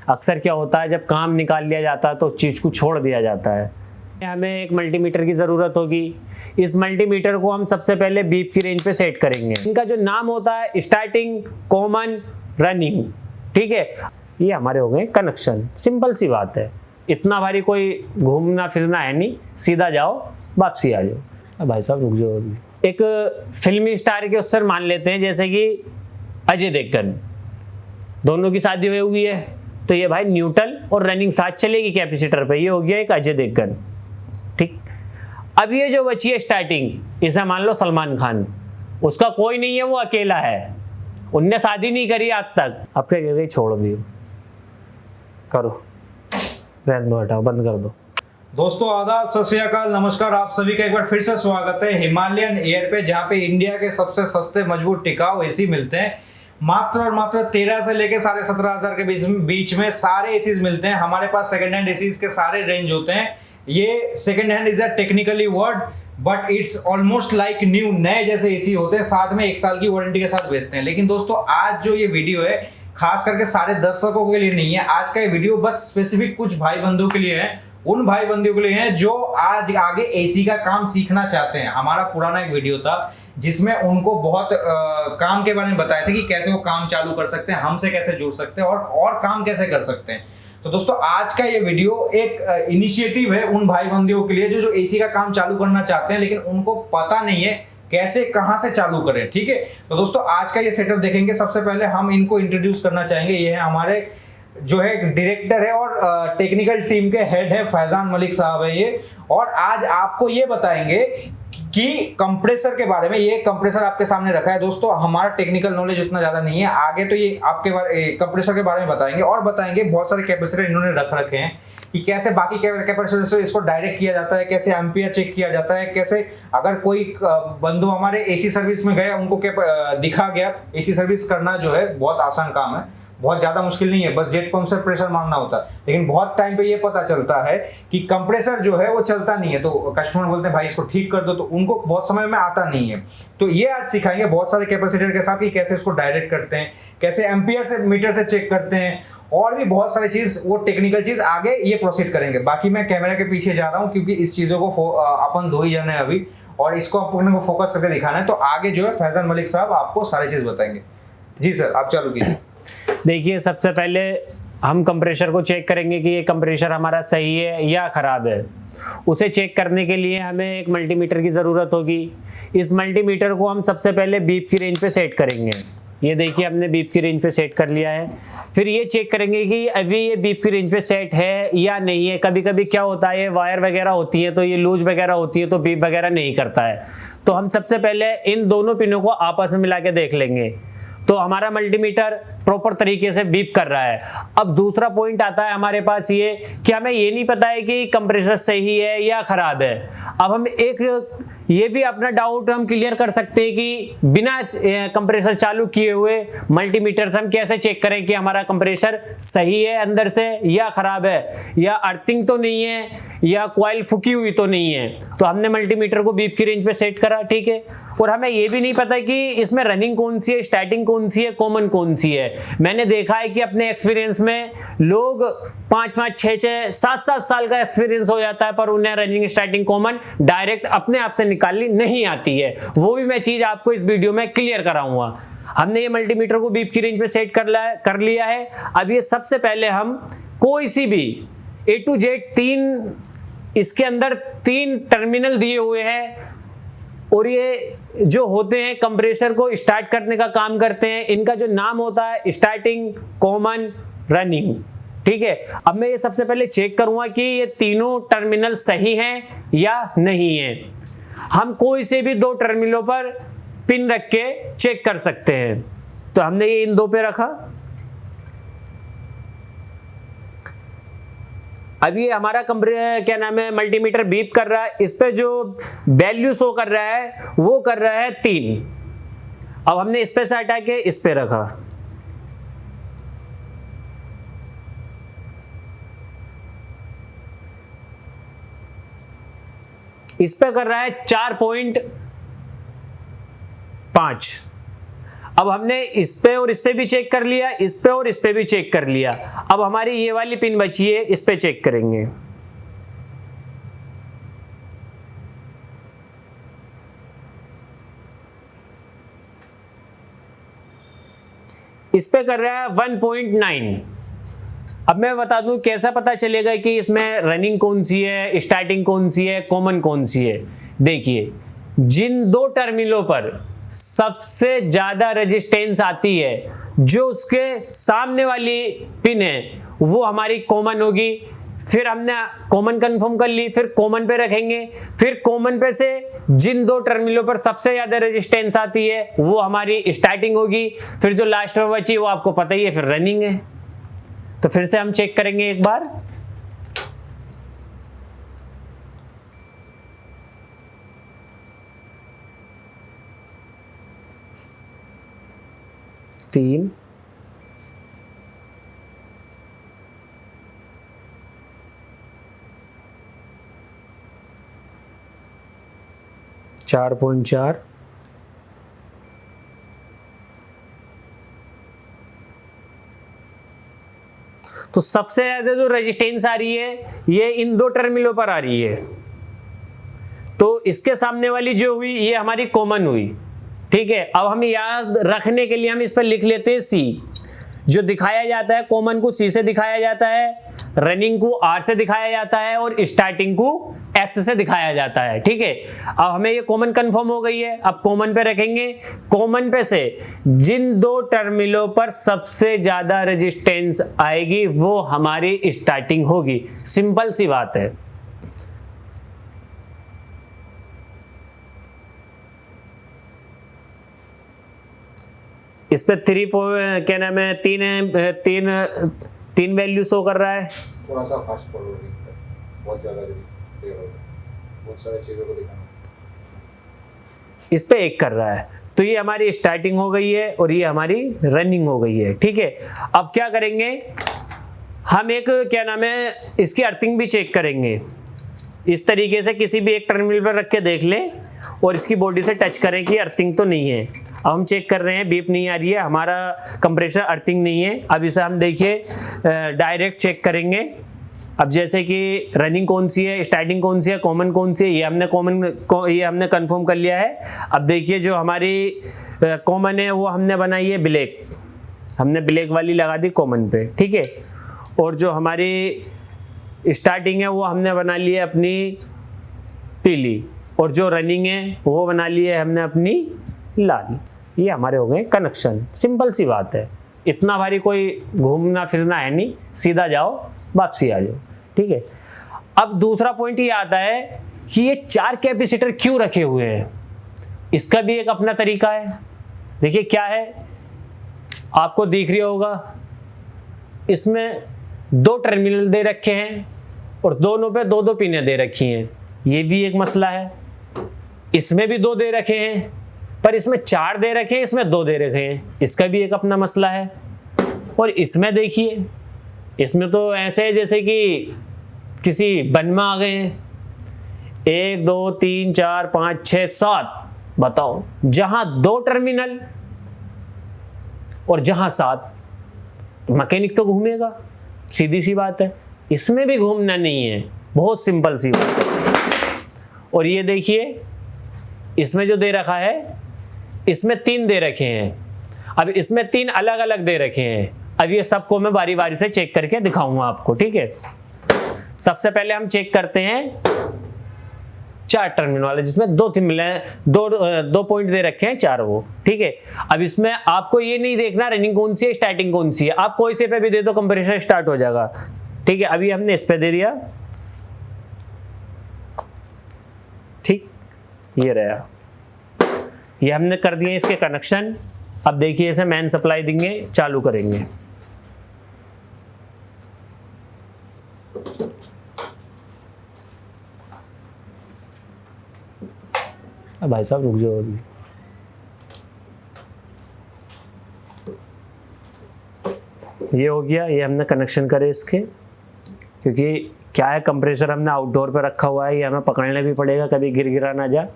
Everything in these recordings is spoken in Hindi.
अक्सर क्या होता है, जब काम निकाल लिया जाता है तो उस चीज़ को छोड़ दिया जाता है। हमें एक मल्टीमीटर की ज़रूरत होगी। इस मल्टीमीटर को हम सबसे पहले बीप की रेंज पे सेट करेंगे। इनका जो नाम होता है स्टार्टिंग, कॉमन, रनिंग, ठीक है। ये हमारे हो गए कनेक्शन। सिंपल सी बात है, इतना भारी कोई घूमना फिरना है नहीं, सीधा जाओ वापसी आ जाओ। भाई साहब रुक जाओ, अभी एक फिल्मी स्टार के उससे मान लेते हैं, जैसे कि अजय देवगन, दोनों की शादी हुई है, तो ये भाई न्यूट्रल और रनिंग साथ चलेगी कैपेसिटर पे। ये हो गया एक अजय देवगन, ठीक। अब ये जो बची है स्टार्टिंग, इसे मान लो सलमान खान, उसका कोई नहीं है, वो अकेला है, उनने शादी नहीं करी आज तक। अब क्या कह गई, छोड़ दियो, करो, रहने दो, हटाओ, बंद कर दो। दोस्तों आदाब, सत श्री अकाल, नमस्कार। आप सभी का एक बार फिर से स्वागत है हिमालयन एयर पे, जहाँ पे इंडिया के सबसे सस्ते मजबूत टिकाऊ एसी मिलते हैं। मात्र और मात्र 13 से लेके 17,500 के बीच में सारे एसीज मिलते हैं। हमारे पास सेकंड हैंड एसीज के सारे रेंज होते हैं। ये second hand is a technically word, but it's almost like new, नए जैसे एसी होते हैं। साथ में 1 साल की वारंटी के साथ बेचते हैं। लेकिन दोस्तों आज जो ये वीडियो है खास करके सारे दर्शकों के लिए नहीं है। आज का ये वीडियो बस स्पेसिफिक कुछ भाई बंधुओं के लिए है, उन भाई बंधुओं के लिए हैं जो आज आगे एसी का काम सीखना चाहते हैं। हमारा पुराना एक वीडियो था जिसमें उनको बहुत काम के बारे में बताया था कि कैसे वो काम चालू कर सकते हैं, हमसे कैसे जुड़ सकते हैं और काम कैसे कर सकते हैं। तो दोस्तों आज का ये वीडियो एक इनिशिएटिव है उन भाई बंधुओं के लिए जो एसी का काम चालू करना चाहते हैं, लेकिन उनको पता नहीं है कैसे कहां से चालू करें, ठीक है। तो दोस्तों आज का ये सेटअप देखेंगे। सबसे पहले हम इनको इंट्रोड्यूस करना चाहेंगे। ये है हमारे जो है डायरेक्टर है और टेक्निकल टीम के हेड है, फैजान मलिक साहब है ये। और आज आपको ये बताएंगे कि कंप्रेसर के बारे में। ये कंप्रेसर आपके सामने रखा है। दोस्तों हमारा टेक्निकल नॉलेज उतना ज्यादा नहीं है, आगे तो ये आपके कंप्रेसर के बारे में बताएंगे और बताएंगे बहुत सारे कैपेसिटर इन्होंने रख रखे हैं कि कैसे बाकी कैपेसिटर से इसको डायरेक्ट किया जाता है, कैसे एम्पियर चेक किया जाता है, कैसे अगर कोई बंधु हमारे एसी सर्विस में गए, उनको दिखा गया। एसी सर्विस करना जो है बहुत आसान काम है, बहुत ज्यादा मुश्किल नहीं है, बस जेट पंप से प्रेशर मारना होता है। लेकिन बहुत टाइम पे ये पता चलता है कि कंप्रेसर जो है वो चलता नहीं है, तो कस्टमर बोलते हैं भाई इसको ठीक कर दो, तो उनको बहुत समय में आता नहीं है। तो ये आज सिखाएंगे बहुत सारे कैपेसिटर के साथ कि कैसे इसको डायरेक्ट करते हैं, कैसे एम्पियर से मीटर से चेक करते हैं, और भी बहुत सारी चीज, वो टेक्निकल चीज आगे ये प्रोसीड करेंगे। बाकी मैं कैमरा के पीछे जा रहा हूँ क्योंकि इस चीजों को अपन दो ही जने हैं अभी, और इसको अपने को फोकस करके दिखाना है। तो आगे जो है फैजान मलिक साहब आपको सारी चीज बताएंगे। जी सर, आप चालू कीजिए। देखिए सबसे पहले हम कंप्रेसर को चेक करेंगे कि ये कंप्रेसर हमारा सही है या ख़राब है। उसे चेक करने के लिए हमें एक मल्टीमीटर की ज़रूरत होगी। इस मल्टीमीटर को हम सबसे पहले बीप की रेंज पे सेट करेंगे। ये देखिए हमने बीप की रेंज पे सेट कर लिया है। फिर ये चेक करेंगे कि अभी ये बीप की रेंज पे सेट है या नहीं है। कभी कभी क्या होता है, ये वायर वगैरह होती है तो ये लूज वगैरह होती है तो बीप वगैरह नहीं करता है। तो हम सबसे पहले इन दोनों पिनों को आपस में मिला के देख लेंगे तो हमारा मल्टीमीटर प्रॉपर तरीके से बीप कर रहा है। अब दूसरा पॉइंट आता है हमारे पास ये कि हमें ये नहीं पता है कि कंप्रेसर सही है या खराब है। अब हम एक ये भी अपना डाउट हम क्लियर कर सकते हैं कि बिना कंप्रेसर चालू किए हुए मल्टीमीटर से हम कैसे चेक करें कि हमारा कंप्रेसर सही है अंदर से या खराब है, या अर्थिंग तो नहीं है, या कॉइल फुकी हुई तो नहीं है। तो हमने मल्टीमीटर को बीप की रेंज पे सेट करा, ठीक है। और हमें ये भी नहीं पता कि इसमें रनिंग कौन सी है, स्टार्टिंग कौन सी है, कॉमन कौन सी है। मैंने देखा है कि अपने एक्सपीरियंस में लोग 5-5, 6-6, 7-7 साल का एक्सपीरियंस हो जाता है पर उन्हें रनिंग, स्टार्टिंग, कॉमन डायरेक्ट अपने आप से निकालनी नहीं आती है। वो भी मैं चीज आपको इस वीडियो में क्लियर कराऊंगा। हमने ये मल्टीमीटर को बीप की रेंज पे सेट कर लिया है। अब ये सबसे पहले हम कोई सी भी A to Z 3, इसके अंदर 3 टर्मिनल दिए हुए हैं और ये जो होते हैं कंप्रेसर को स्टार्ट करने का काम करते हैं। इनका जो नाम होता है स्टार्टिंग, कॉमन, रनिंग, ठीक है। अब मैं ये सबसे पहले चेक करूंगा कि ये तीनों टर्मिनल सही हैं या नहीं है। हम कोई से भी 2 टर्मिनलों पर पिन रख के चेक कर सकते हैं। तो हमने ये इन 2 पे रखा। अब ये हमारा क्या नाम है, मल्टीमीटर बीप कर रहा है। इस पे जो वैल्यू शो कर रहा है वो कर रहा है 3। अब हमने इस पे से हटा के इस पे रखा। इस पे कर रहा है 4.5। अब हमने इस पे और इस पे भी चेक कर लिया, इस पे और इस पे भी चेक कर लिया। अब हमारी ये वाली पिन बची है, इस पे चेक करेंगे। इस पे कर रहा है 1.9। अब मैं बता दूं कैसा पता चलेगा कि इसमें रनिंग कौन सी है, स्टार्टिंग कौन सी है, कॉमन कौन सी है। देखिए, जिन दो टर्मिनलों पर सबसे ज्यादा रेजिस्टेंस आती है, जो उसके सामने वाली पिन है वो हमारी कॉमन होगी। फिर हमने कॉमन कंफर्म कर ली, फिर कॉमन पे रखेंगे। फिर कॉमन पे से जिन दो टर्मिनलों पर सबसे ज्यादा रेजिस्टेंस आती है वो हमारी स्टार्टिंग होगी। फिर जो लास्ट में बची वो आपको पता ही है, फिर रनिंग है। तो फिर से हम चेक करेंगे एक बार। तीन, चार पॉइंट चार, तो सबसे ज्यादा जो रेजिस्टेंस आ रही है ये इन दो टर्मिनलों पर आ रही है। तो इसके सामने वाली जो हुई ये हमारी कॉमन हुई। ठीक है, अब हम याद रखने के लिए हम इस पर लिख लेते हैं सी। जो दिखाया जाता है कॉमन को सी से दिखाया जाता है, रनिंग को आर से दिखाया जाता है और स्टार्टिंग को एस से दिखाया जाता है। ठीक है, अब हमें ये कॉमन कंफर्म हो गई है। अब कॉमन पे रखेंगे। कॉमन पे से जिन दो टर्मिनलों पर सबसे ज्यादा रेजिस्टेंस आएगी वो हमारी स्टार्टिंग होगी। सिंपल सी बात है। इस पे क्या नाम है, तीन वैल्यू शो कर रहा है। थोड़ा सा फास्ट फॉरवर्डिंग है, बहुत ज्यादा देर हो गया, बहुत सारी चीजों को दिखाना। इस पे एक कर रहा है, तो ये हमारी स्टार्टिंग हो गई है और ये हमारी रनिंग हो गई है। ठीक है, अब क्या करेंगे, हम एक क्या नाम है इसकी अर्थिंग भी चेक करेंगे। इस तरीके से किसी भी एक टर्मिनल पर रख के देख लें और इसकी बॉडी से टच करें कि अर्थिंग तो नहीं है। अब हम चेक कर रहे हैं, बीप नहीं आ रही है, हमारा कंप्रेसर अर्थिंग नहीं है। अब इसे हम देखिए डायरेक्ट चेक करेंगे। अब जैसे कि रनिंग कौन सी है, स्टार्टिंग कौन सी है, कॉमन कौन सी है, ये हमने कंफर्म कर लिया है। अब देखिए जो हमारी कॉमन है वो हमने बनाई है ब्लैक, हमने ब्लैक वाली लगा दी कॉमन पे। ठीक है, और जो हमारी स्टार्टिंग है वो हमने बना ली है अपनी पीली, और जो रनिंग है वो बना ली है हमने अपनी लाल। ये हमारे हो गए कनेक्शन। सिंपल सी बात है, इतना भारी कोई घूमना फिरना है नहीं, सीधा जाओ वापसी आ जाओ। ठीक है, अब दूसरा पॉइंट ये आता है कि ये 4 कैपेसिटर क्यों रखे हुए हैं। इसका भी एक अपना तरीका है। देखिए क्या है, आपको दिख रही होगा, इसमें 2 टर्मिनल दे रखे हैं और दोनों पे 2-2 पिनें दे रखी हैं। ये भी एक मसला है। इसमें भी 2 दे रखे हैं, पर इसमें 4 दे रखे हैं, इसमें 2 दे रखे हैं। इसका भी एक अपना मसला है। और इसमें देखिए, इसमें तो ऐसे है जैसे कि किसी वन में आ गए हैं। 1 2 3 4 5 6 7, बताओ, जहां 2 टर्मिनल और जहां 7, मैकेनिक तो घूमेगा, सीधी सी बात है। इसमें भी घूमना नहीं है, बहुत सिंपल सी बात है। और ये देखिए, इसमें जो दे रखा है, इसमें 3 दे रखे हैं। अब इसमें 3 अलग अलग दे रखे हैं। अब ये सबको मैं बारी बारी से चेक करके दिखाऊंगा आपको। ठीक है, सबसे पहले हम चेक करते हैं 4 टर्मिनल वाले, जिसमें 2 थी मिले, 2 पॉइंट दे रखे हैं, 4 वो। ठीक है, अब इसमें आपको ये नहीं देखना रनिंग कौन सी है, स्टार्टिंग कौन सी है। आप कोई से पे भी दे दो, कंप्रेसर स्टार्ट हो जाएगा। ठीक है, अभी हमने इस पे दे दिया। ठीक, ये रहा, ये हमने कर दिए इसके कनेक्शन। अब देखिए इसे मेन सप्लाई देंगे, चालू करेंगे। अब भाई साहब रुक जाओ अभी। ये हो गया, ये हमने कनेक्शन करे इसके, क्योंकि क्या है कंप्रेसर हमने आउटडोर पे रखा हुआ है, ये हमें पकड़ने भी पड़ेगा, कभी गिर गिरा ना जाए,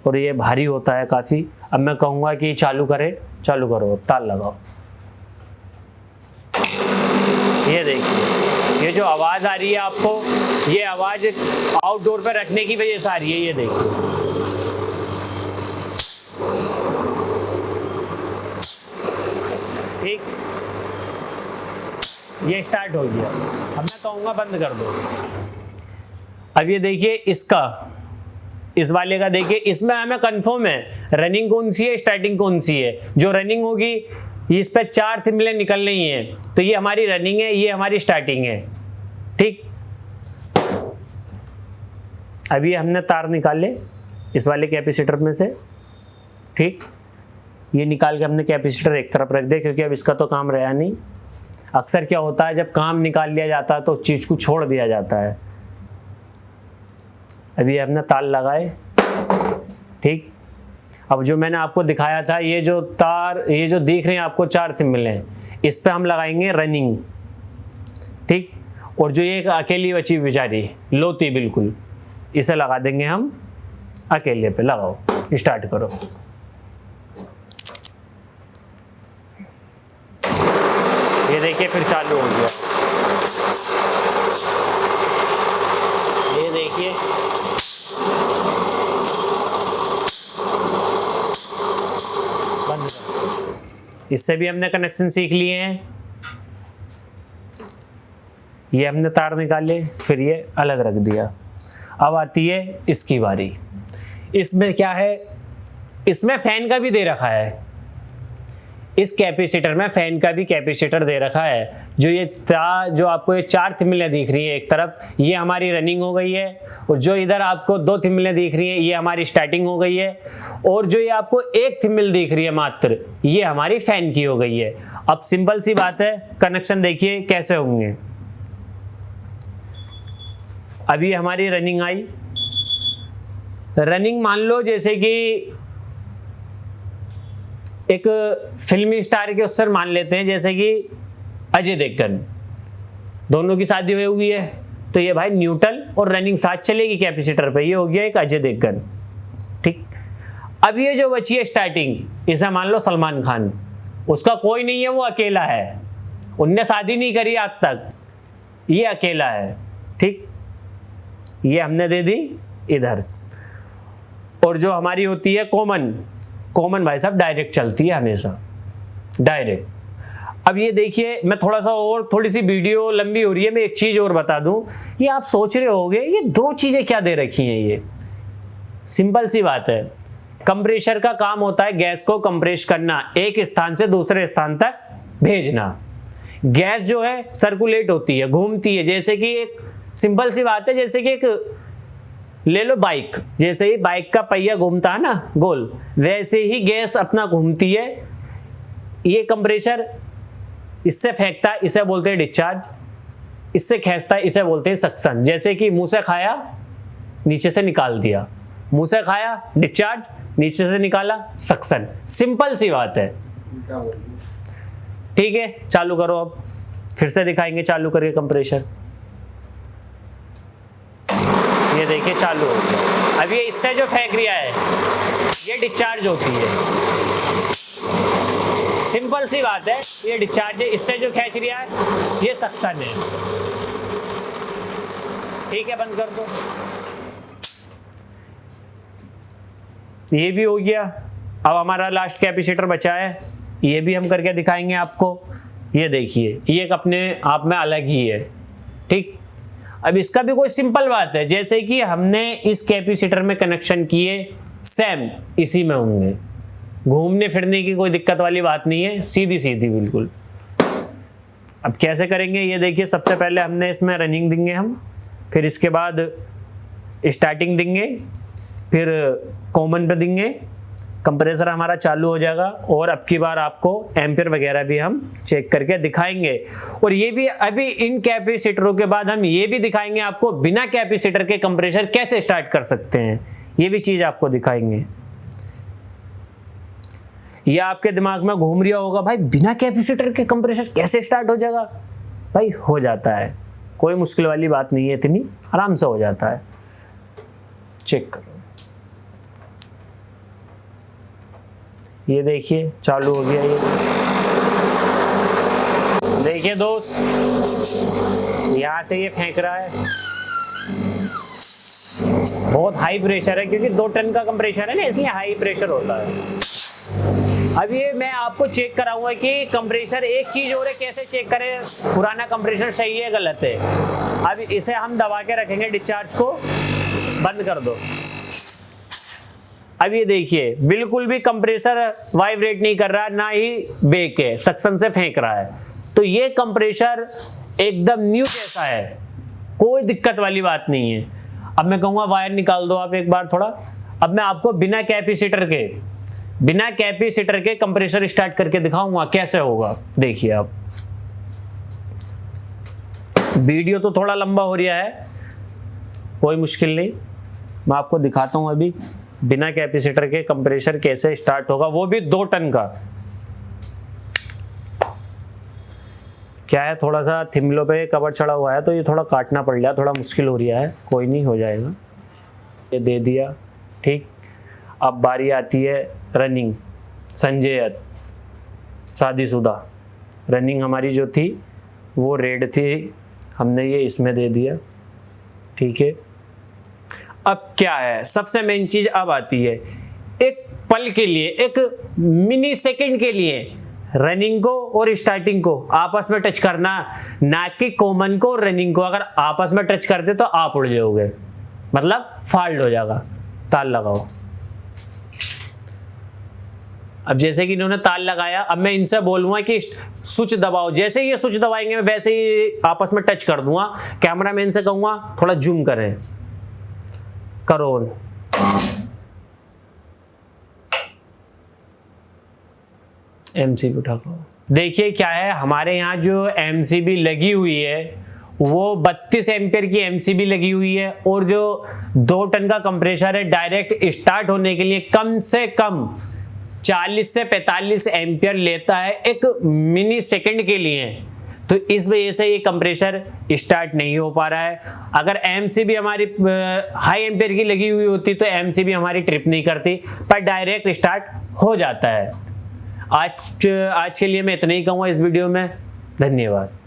और ये भारी होता है काफ़ी। अब मैं कहूँगा कि चालू करें। चालू करो, तार लगाओ। ये देखिए, ये जो आवाज़ आ रही है आपको, ये आवाज़ आउटडोर पे रखने की वजह से आ रही है। ये देखिए, ठीक, ये स्टार्ट हो गया। अब मैं कहूँगा बंद कर दो। अब ये देखिए इसका, इस वाले का देखिए, इसमें हमें कंफर्म है रनिंग कौन सी है, स्टार्टिंग कौन सी है। जो रनिंग होगी इस पे 4 थिमिलें निकल रही हैं, तो ये हमारी रनिंग है, ये हमारी स्टार्टिंग है। ठीक, अभी हमने तार निकाले इस वाले कैपेसिटर में से। ठीक, ये निकाल के हमने कैपेसिटर एक तरफ रख दे, क्योंकि अब इसका तो काम रहा नहीं। अक्सर क्या होता है, जब काम निकाल लिया जाता है तो उस चीज़ को छोड़ दिया जाता है। अभी हमने तार लगाए। ठीक, अब जो मैंने आपको दिखाया था, ये जो तार, ये जो दिख रहे हैं आपको 4 थिमिलें, इस पे हम लगाएंगे रनिंग। ठीक, और जो ये एक अकेली बची बेचारी लोती बिल्कुल, इसे लगा देंगे हम अकेले पे। लगाओ, स्टार्ट करो। ये देखिए फिर चालू हो गया। ये देखिए, बंद करो। इससे भी हमने कनेक्शन सीख लिए हैं। ये हमने तार निकाले, फिर ये अलग रख दिया। अब आती है इसकी बारी। इसमें क्या है, इसमें फैन का भी दे रखा है। इस कैपेसिटर में फैन का भी कैपेसिटर दे रखा है। जो ये जो आपको ये 4 थिमिलें दिख रही हैं एक तरफ, ये हमारी रनिंग हो गई है। और जो इधर आपको 2 थिमिलें दिख रही हैं, ये हमारी स्टार्टिंग हो गई है। और जो ये आपको 1 थिमिल दिख रही है मात्र, ये हमारी फैन की हो गई है। अब सिंपल सी बात है, कनेक्शन देखिए कैसे होंगे। अभी हमारी रनिंग आई। रनिंग मान लो जैसे कि एक फिल्मी स्टार के उससे मान लेते हैं, जैसे कि अजय देवगन, दोनों की शादी हुई हुई है, तो ये भाई न्यूट्रल और रनिंग साथ चलेगी कैपेसिटर पे। ये हो गया एक अजय देवगन। ठीक, अब ये जो बची है स्टार्टिंग, इसे मान लो सलमान खान, उसका कोई नहीं है, वो अकेला है, उनने शादी नहीं करी आज तक, ये अकेला है। ठीक, ये हमने दे दी इधर। और जो हमारी होती है कॉमन भाई साहब डायरेक्ट चलती है हमेशा, डायरेक्ट। अब ये देखिए, मैं थोड़ा सा और, थोड़ी सी वीडियो लंबी हो रही है, मैं एक चीज़ और बता दूं। ये आप सोच रहे होंगे ये 2 चीज़ें क्या दे रखी हैं। ये सिंपल सी बात है, कंप्रेशर का काम होता है गैस को कंप्रेस करना, एक स्थान से दूसरे स्थान तक भेजना। गैस जो है सर्कुलेट होती है, घूमती है। जैसे कि एक सिंपल सी बात है, जैसे कि एक ले लो बाइक, जैसे ही बाइक का पहिया घूमता है ना गोल, वैसे ही गैस अपना घूमती है। ये कंप्रेशर इससे फेंकता है, इसे बोलते हैं डिस्चार्ज। इससे खींचता है, इसे बोलते हैं सक्शन। जैसे कि मुंह से खाया, नीचे से निकाल दिया, मुंह से खाया डिस्चार्ज, नीचे से निकाला सक्शन। सिंपल सी बात है। ठीक है, चालू करो। अब फिर से दिखाएंगे चालू करके कंप्रेशर। ये देखिए चालू हो गया। अब ये इससे जो फेंक रिया है, ये डिस्चार्ज होती है। सिंपल सी बात है, ये डिस्चार्ज है। इससे जो खींच रिया है, ये सक्शन है। ठीक है, बंद कर दो। ये भी हो गया। अब हमारा लास्ट कैपेसिटर बचा है, ये भी हम करके दिखाएंगे आपको। ये देखिए, ये एक अपने आप में अलग ही है। ठीक, अब इसका भी कोई सिंपल बात है, जैसे कि हमने इस कैपेसिटर में कनेक्शन किए, सेम इसी में होंगे। घूमने फिरने की कोई दिक्कत वाली बात नहीं है, सीधी सीधी बिल्कुल। अब कैसे करेंगे ये देखिए। सबसे पहले हमने इसमें रनिंग देंगे हम, फिर इसके बाद स्टार्टिंग देंगे, फिर कॉमन पे देंगे, कंप्रेसर हमारा चालू हो जाएगा। और अब की बार आपको एम्पियर वगैरह भी हम चेक करके दिखाएंगे। और ये भी अभी इन कैपेसिटरों के बाद हम ये भी दिखाएंगे आपको बिना कैपेसिटर के कंप्रेसर कैसे स्टार्ट कर सकते हैं, ये भी चीज़ आपको दिखाएंगे। ये आपके दिमाग में घूम रहा होगा, भाई बिना कैपेसिटर के कंप्रेसर कैसे स्टार्ट हो जाएगा। भाई हो जाता है, कोई मुश्किल वाली बात नहीं है, इतनी आराम से हो जाता है। चेक करो, ये देखिए चालू हो गया। ये देखिए दोस्त, यहाँ से ये फेंक रहा है, बहुत हाई प्रेशर है क्योंकि 2 टन का कंप्रेसर है ना, इसलिए हाई प्रेशर होता है। अब ये मैं आपको चेक कराऊंगा कि कंप्रेसर, एक चीज और है, कैसे चेक करें पुराना कंप्रेसर सही है गलत है। अब इसे हम दबा के रखेंगे, डिस्चार्ज को बंद कर दो। अब ये देखिए बिल्कुल भी कंप्रेसर वाइब्रेट नहीं कर रहा, ना ही बेक है, सक्शन से फेंक रहा है। तो ये कंप्रेसर एकदम न्यू जैसा है, कोई दिक्कत वाली बात नहीं है। अब मैं कहूँगा वायर निकाल दो आप एक बार थोड़ा। अब मैं आपको बिना कैपेसिटर के कंप्रेसर स्टार्ट करके दिखाऊंगा कैसे होगा। देखिए आप, वीडियो तो थोड़ा लंबा हो रहा है, कोई मुश्किल नहीं, मैं आपको दिखाता हूं अभी बिना कैपेसिटर के कंप्रेसर कैसे स्टार्ट होगा, वो भी 2 टन का। क्या है, थोड़ा सा थिमलो पे कवर चढ़ा हुआ है तो ये थोड़ा काटना पड़ रहा है, थोड़ा मुश्किल हो रहा है, कोई नहीं हो जाएगा। ये दे दिया, ठीक। अब बारी आती है रनिंग, संजयत, शादीशुदा। रनिंग हमारी जो थी वो रेड थी, हमने ये इसमें दे दिया, ठीक है। अब क्या है, सबसे मेन चीज अब आती है, एक पल के लिए, एक मिनी सेकंड के लिए रनिंग को और स्टार्टिंग को आपस में टच करना, ना कि कॉमन को और रनिंग को। अगर आपस में टच करते तो आप उड़ जाओगे, मतलब फॉल्ट हो जाएगा। ताल लगाओ। अब जैसे कि इन्होंने ताल लगाया, अब मैं इनसे बोलूंगा कि स्विच दबाओ। जैसे ही ये स्विच दबाएंगे मैं वैसे ही आपस में टच कर दूंगा। कैमरामैन से कहूंगा थोड़ा जूम करें, करो ऑन। एमसीबी उठाओ। देखिए क्या है, हमारे यहाँ जो एमसीबी लगी हुई है वो 32 एम्पियर की एमसीबी लगी हुई है, और जो 2 टन का कंप्रेसर है डायरेक्ट स्टार्ट होने के लिए कम से कम 40 से 45 एम्पियर लेता है एक मिनी सेकंड के लिए। तो इस वजह से ये कंप्रेसर स्टार्ट नहीं हो पा रहा है। अगर एमसीबी हमारी हाई एम्पियर की लगी हुई होती तो एमसीबी हमारी ट्रिप नहीं करती, पर डायरेक्ट स्टार्ट हो जाता है। आज के लिए मैं इतना ही कहूँगा इस वीडियो में। धन्यवाद।